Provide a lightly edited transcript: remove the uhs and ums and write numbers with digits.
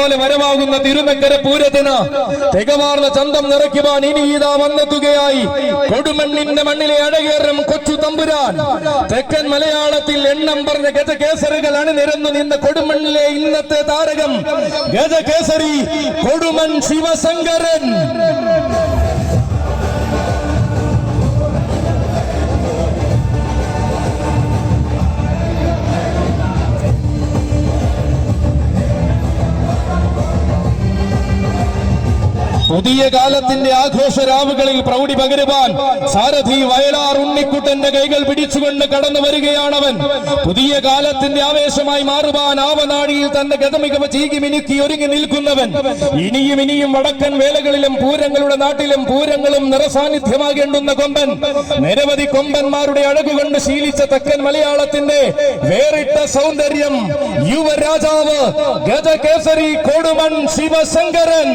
പോലെ വരവാകുന്ന തിരുനക്കര പൂരത്തിന് തികമാർന്ന ചന്തം നിറയ്ക്കുവാൻ ഇനി ഇതാ വന്നെത്തുകയായി കൊടുമണ്ണിന്റെ മണ്ണിലെ അഴകേറും കൊച്ചു തമ്പുരാൻ. തെക്കൻ മലയാളത്തിൽ എണ്ണം പറഞ്ഞ ഗജകേസരികൾ അണിനിരന്നു നിന്ന കൊടുമണ്ണിലെ ഇന്നത്തെ താരകം ഗജകേസരി കൊടുമൺ ശിവശങ്കരൻ. പുതിയ കാലത്തിന്റെ ആഘോഷരാവുകളിൽ പ്രൗഢി പകരുവാൻ സാരഥി വയലാർ ഉണ്ണിക്കുട്ടന്റെ കൈകൾ പിടിച്ചുകൊണ്ട് കടന്നു വരികയാണവൻ. പുതിയ കാലത്തിന്റെ ആവേശമായി മാറുവാൻ ആവനാടിയിൽ തന്റെ ഗതമികവ ചീകി മിനുക്കി ഒരുങ്ങി നിൽക്കുന്നവൻ. ഇനിയും ഇനിയും വടക്കൻ വേലകളിലും പൂരങ്ങളുടെ നാട്ടിലും പൂരങ്ങളും നിറസാന്നിധ്യമാകേണ്ടുന്ന കൊമ്പൻ. നിരവധി കൊമ്പന്മാരുടെ അഴകുകൊണ്ട് ശീലിച്ച തെക്കൻ മലയാളത്തിന്റെ വേറിട്ട സൗന്ദര്യം യുവരാജാവ് ഗജകേസരി കൊടുമൺ ശിവശങ്കരൻ.